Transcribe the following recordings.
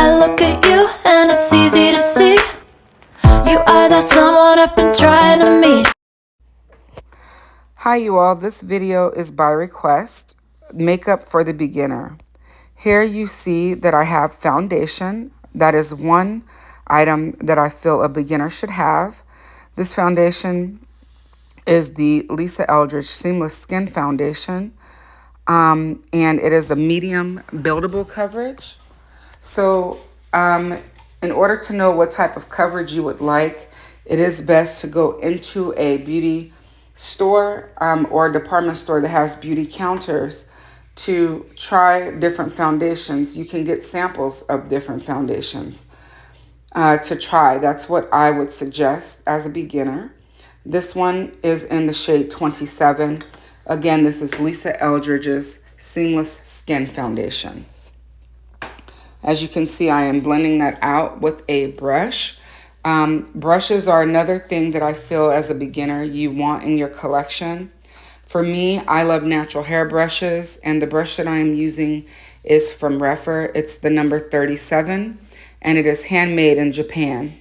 I look at you and it's easy to see. You are that someone I've been trying to meet. Hi you all, this video is by request, makeup for the beginner. Here you see that I have foundation. That is one item that I feel a beginner should have. This foundation is the Lisa Eldridge Seamless Skin Foundation. And it is a medium buildable coverage. So in order to know what type of coverage you would like, it is best to go into a beauty store or a department store that has beauty counters to try different foundations. You can get samples of different foundations to try. That's what I would suggest as a beginner. This one is in the shade 27. Again, this is Lisa Eldridge's Seamless Skin Foundation. As you can see, I am blending that out with a brush. Brushes are another thing that I feel as a beginner you want in your collection. For me, I love natural hair brushes, and the brush that I am using is from Corrector. It's the number 37, and it is handmade in Japan.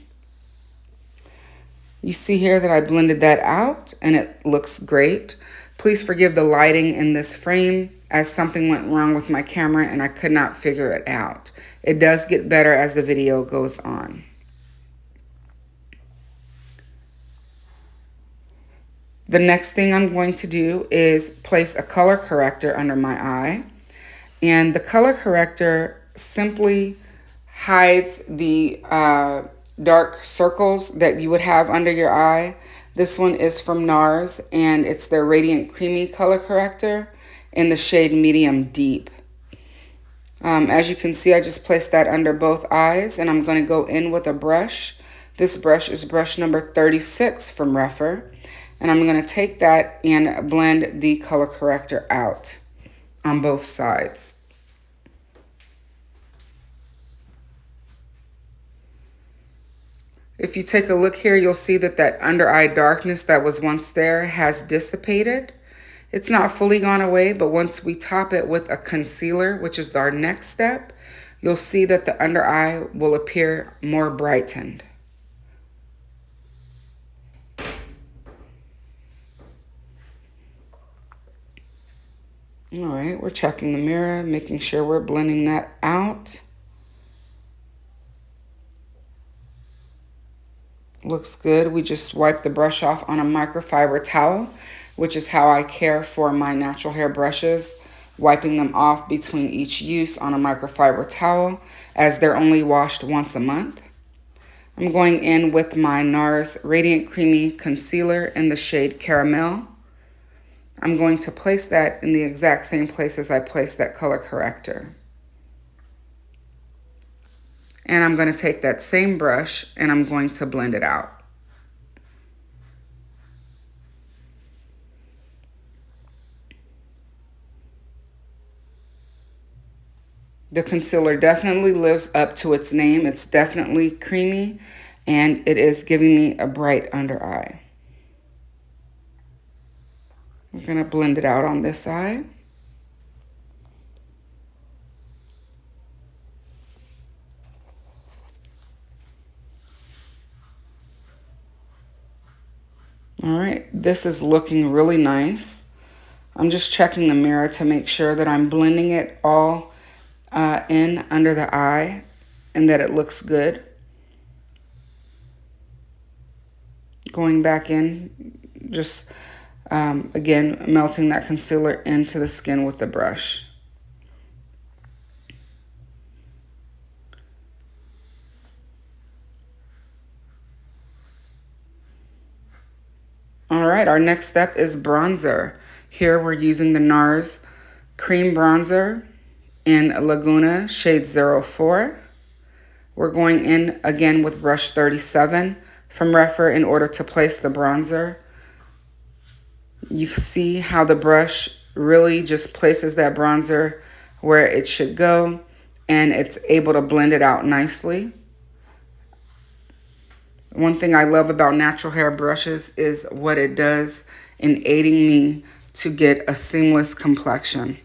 You see here that I blended that out, and it looks great. Please forgive the lighting in this frame, as something went wrong with my camera and I could not figure it out. It does get better as the video goes on. The next thing I'm going to do is place a color corrector under my eye. And the color corrector simply hides the dark circles that you would have under your eye. This one is from NARS, and it's their Radiant Creamy Color Corrector in the shade Medium Deep. As you can see, I just placed that under both eyes, and I'm going to go in with a brush. This brush is brush number 36 from Corrector, and I'm going to take that and blend the color corrector out on both sides. If you take a look here, you'll see that that under eye darkness that was once there has dissipated. It's not fully gone away, but once we top it with a concealer, which is our next step, you'll see that the under eye will appear more brightened. All right, we're checking the mirror, making sure we're blending that out. Looks good. We just wipe the brush off on a microfiber towel, which is how I care for my natural hair brushes, wiping them off between each use on a microfiber towel, as they're only washed once a month. I'm going in with my NARS Radiant Creamy Concealer in the shade Caramel. I'm going to place that in the exact same place as I placed that color corrector. And I'm going to take that same brush and I'm going to blend it out. The concealer definitely lives up to its name. It's definitely creamy, and it is giving me a bright under eye. We're going to blend it out on this side. All right, this is looking really nice. I'm just checking the mirror to make sure that I'm blending it all in under the eye and that it looks good. Going back in, just again, melting that concealer into the skin with the brush. All right, our next step is bronzer. Here we're using the NARS Cream Bronzer in Laguna, shade 04. We're going in again with brush 37 from Corrector in order to place the bronzer. You see how the brush really just places that bronzer where it should go, and it's able to blend it out nicely. One thing I love about natural hair brushes is what it does in aiding me to get a seamless complexion.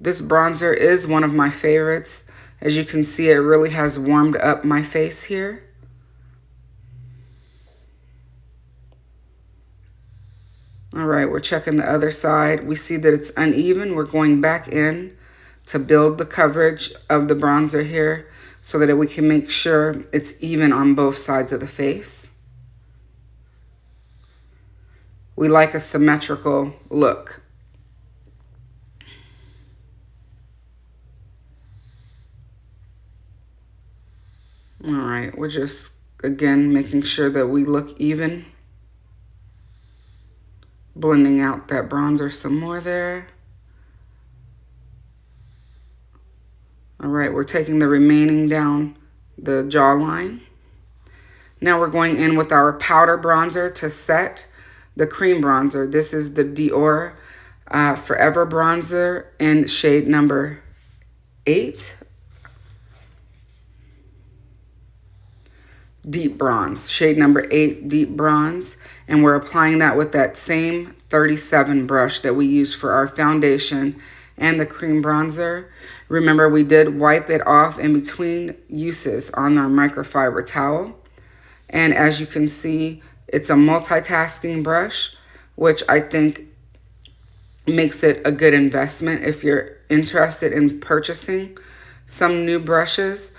This bronzer is one of my favorites. As you can see, it really has warmed up my face here. All right, we're checking the other side. We see that it's uneven. We're going back in to build the coverage of the bronzer here so that we can make sure it's even on both sides of the face. We like a symmetrical look. All right, we're just, again, making sure that we look even. Blending out that bronzer some more there. All right, we're taking the remaining down the jawline. Now we're going in with our powder bronzer to set the cream bronzer. This is the Dior Forever bronzer in shade number 8. Deep bronze, shade number 8, deep bronze. And we're applying that with that same 37 brush that we used for our foundation and the cream bronzer. Remember, we did wipe it off in between uses on our microfiber towel. And as you can see, it's a multitasking brush, which I think makes it a good investment if you're interested in purchasing some new brushes.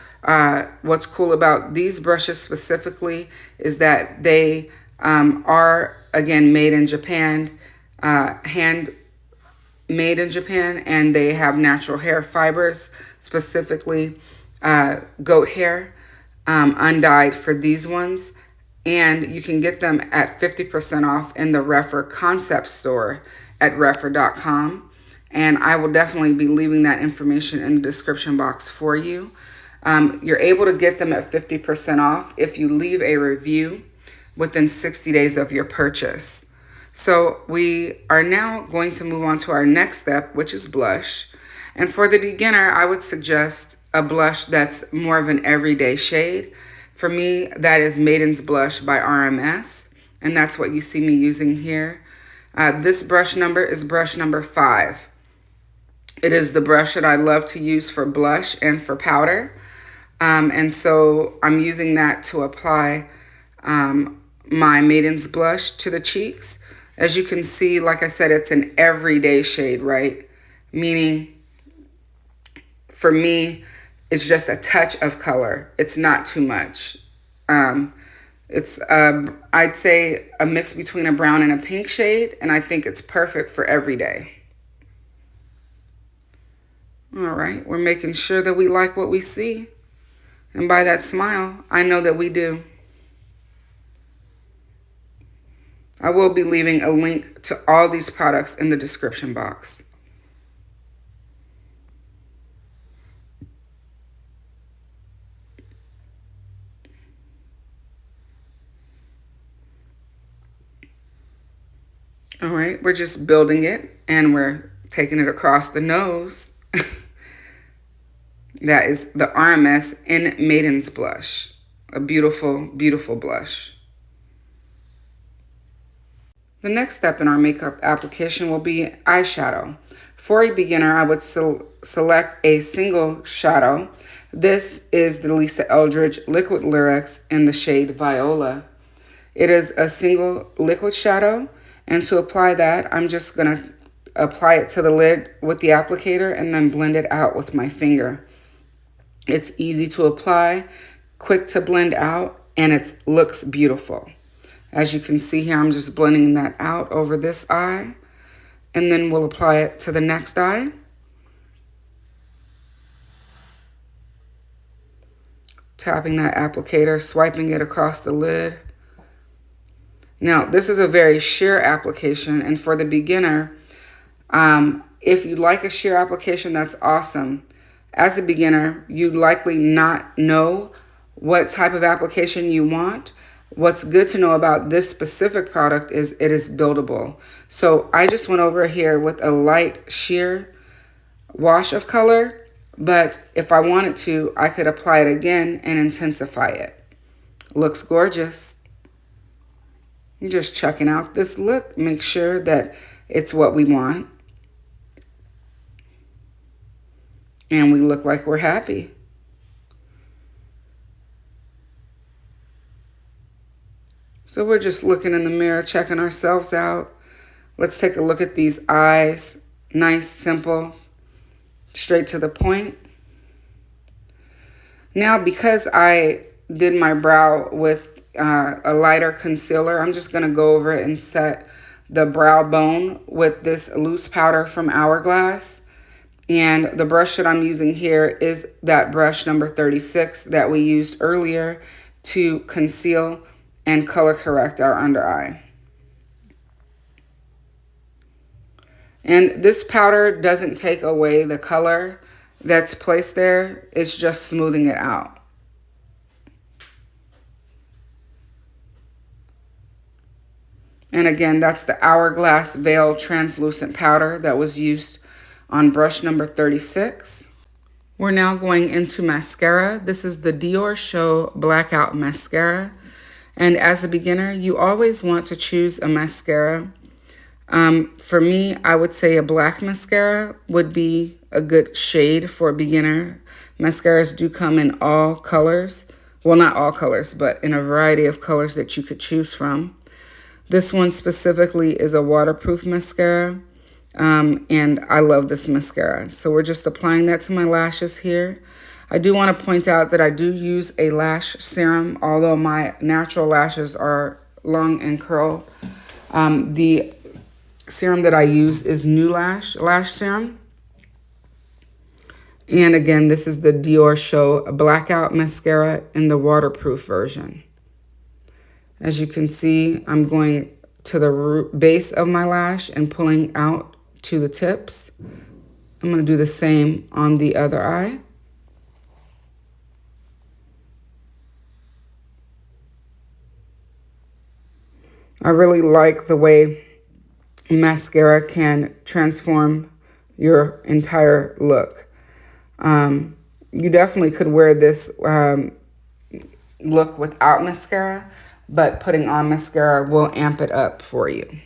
What's cool about these brushes specifically is that they are, again, made in Japan, hand made in Japan, and they have natural hair fibers, specifically goat hair, undyed for these ones. And you can get them at 50% off in the Refer concept store at refer.com. And I will definitely be leaving that information in the description box for you. You're able to get them at 50% off if you leave a review within 60 days of your purchase. So we are now going to move on to our next step, which is blush. And for the beginner, I would suggest a blush that's more of an everyday shade. For me, that is Maiden's Blush by RMS, and that's what you see me using here. This brush number is brush number 5. It is the brush that I love to use for blush and for powder. And so I'm using that to apply my Maiden's Blush to the cheeks. As you can see, like I said, it's an everyday shade, right? Meaning, for me, it's just a touch of color. It's not too much. It's, I'd say, a mix between a brown and a pink shade, and I think it's perfect for every day. All right, we're making sure that we like what we see. And by that smile, I know that we do. I will be leaving a link to all these products in the description box. All right, we're just building it and we're taking it across the nose. That is the RMS in Maiden's Blush. A beautiful, beautiful blush. The next step in our makeup application will be eyeshadow. For a beginner, I would select a single shadow. This is the Lisa Eldridge Liquid Lurex in the shade Viola. It is a single liquid shadow, and to apply that, I'm just going to apply it to the lid with the applicator and then blend it out with my finger. It's easy to apply, quick to blend out, and it looks beautiful. As you can see here, I'm just blending that out over this eye, and then we'll apply it to the next eye. Tapping that applicator, swiping it across the lid. Now, this is a very sheer application, and for the beginner, if you like a sheer application, that's awesome. As a beginner, you likely not know what type of application you want. What's good to know about this specific product is it is buildable. So I just went over here with a light sheer wash of color, but if I wanted to, I could apply it again and intensify it. Looks gorgeous. Just checking out this look, make sure that it's what we want. and we look like we're happy. So we're just looking in the mirror, checking ourselves out. Let's take a look at these eyes. Nice, simple, straight to the point. Now, because I did my brow with a lighter concealer, I'm just going to go over it and set the brow bone with this loose powder from Hourglass. And the brush that I'm using here is that brush number 36 that we used earlier to conceal and color correct our under eye. And this powder doesn't take away the color that's placed there. It's just smoothing it out. And again, that's the Hourglass Veil Translucent Powder that was used on brush number 36. We're now going into mascara. This is the Diorshow Blackout Mascara. And as a beginner, you always want to choose a mascara. For me, I would say a black mascara would be a good shade for a beginner. Mascaras do come in all colors. Well, not all colors, but in a variety of colors that you could choose from. This one specifically is a waterproof mascara, and I love this mascara. So we're just applying that to my lashes here. I do want to point out that I do use a lash serum, although my natural lashes are long and curled. The serum that I use is New Lash Serum. And again, this is the Diorshow Blackout Mascara in the waterproof version. As you can see, I'm going to the base of my lash and pulling out to the tips. I'm going to do the same on the other eye. I really like the way mascara can transform your entire look. You definitely could wear this look without mascara, but putting on mascara will amp it up for you.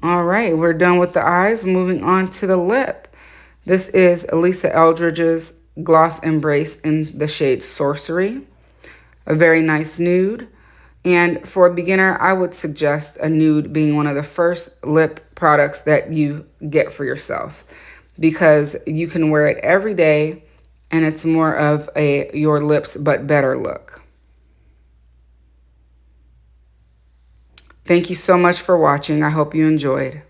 All right, we're done with the eyes. Moving on to the lip. This is Elisa Eldridge's Gloss Embrace in the shade Sorcery. A very nice nude. And for a beginner, I would suggest a nude being one of the first lip products that you get for yourself, because you can wear it every day and it's more of a your lips but better look. Thank you so much for watching. I hope you enjoyed.